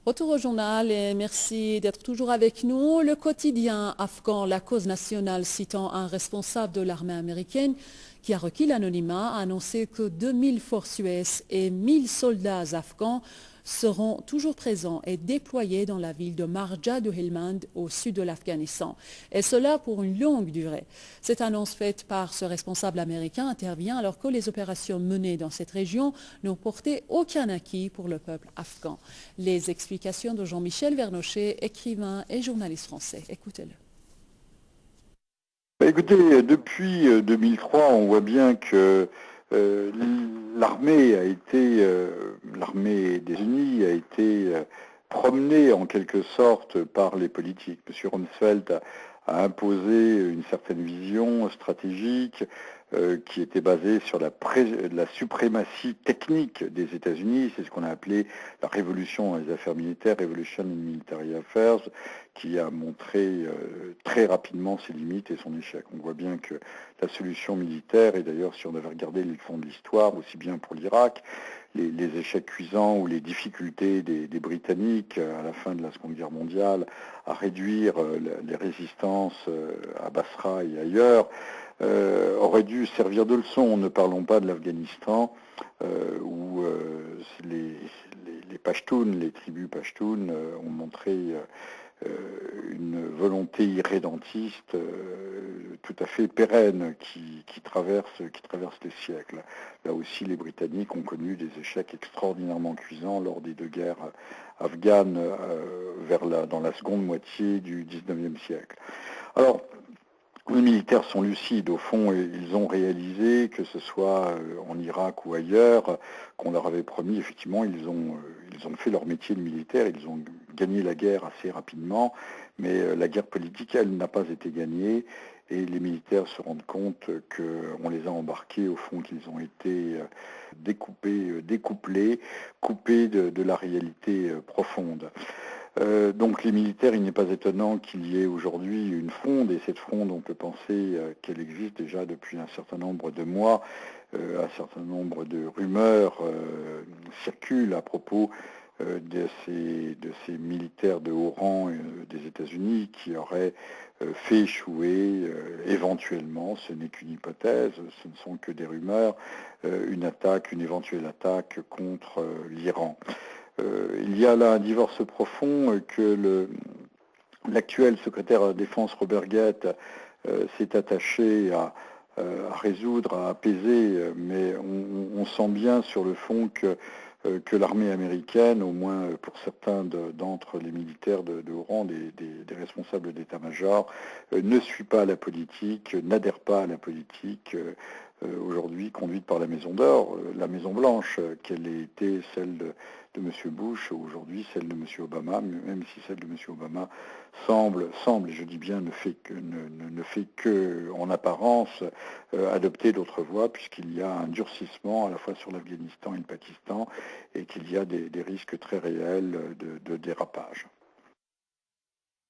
Retour au journal et merci d'être toujours avec nous. Le quotidien afghan, la cause nationale, citant un responsable de l'armée américaine qui a requis l'anonymat, a annoncé que 2000 forces US et 1000 soldats afghans seront toujours présents et déployés dans la ville de Marja de Helmand au sud de l'Afghanistan. Et cela pour une longue durée. Cette annonce faite par ce responsable américain intervient alors que les opérations menées dans cette région n'ont porté aucun acquis pour le peuple afghan. Les explications de Jean-Michel Vernochet, écrivain et journaliste français. Écoutez-le. Écoutez, depuis 2003, on voit bien que l'armée des Unis a été promenée en quelque sorte par les politiques. M. Rumsfeld a imposé une certaine vision stratégique qui était basée sur la suprématie technique des États-Unis. C'est ce qu'on a appelé la révolution dans les affaires militaires, Revolution in Military Affairs, qui a montré très rapidement ses limites et son échec. On voit bien que la solution militaire, et d'ailleurs si on avait regardé les fonds de l'histoire, aussi bien pour l'Irak, les échecs cuisants ou les difficultés des Britanniques à la fin de la Seconde Guerre mondiale à réduire les résistances à Basra et ailleurs, aurait dû servir de leçon. Ne parlons pas de l'Afghanistan où les Pashtuns, les tribus Pashtuns ont montré une volonté irrédentiste tout à fait pérenne qui traverse les siècles. Là aussi, les Britanniques ont connu des échecs extraordinairement cuisants lors des deux guerres afghanes dans la seconde moitié du XIXe siècle. Alors, les militaires sont lucides, au fond, ils ont réalisé, que ce soit en Irak ou ailleurs, qu'on leur avait promis, effectivement, ils ont fait leur métier de militaire, ils ont gagné la guerre assez rapidement, mais la guerre politique, elle, n'a pas été gagnée, et les militaires se rendent compte qu'on les a embarqués, au fond, qu'ils ont été découplés, coupés de la réalité profonde. Donc les militaires, il n'est pas étonnant qu'il y ait aujourd'hui une fronde, et cette fronde, on peut penser qu'elle existe déjà depuis un certain nombre de mois. Un certain nombre de rumeurs circulent à propos de ces militaires de haut rang des États-Unis qui auraient fait échouer éventuellement, ce n'est qu'une hypothèse, ce ne sont que des rumeurs, une éventuelle attaque contre l'Iran. Il y a là un divorce profond que l'actuel secrétaire à la Défense, Robert Gates, s'est attaché à résoudre, à apaiser, mais on sent bien sur le fond que l'armée américaine, au moins pour certains d'entre les militaires de haut rang, des responsables d'état-major, ne suit pas la politique, n'adhère pas à la politique aujourd'hui conduite par la Maison d'Or, la Maison Blanche, qu'elle ait été celle de M. Bush, aujourd'hui celle de M. Obama, même si celle de M. Obama semble, et je dis bien ne fait que en apparence, adopter d'autres voies, puisqu'il y a un durcissement à la fois sur l'Afghanistan et le Pakistan, et qu'il y a des risques très réels de dérapage.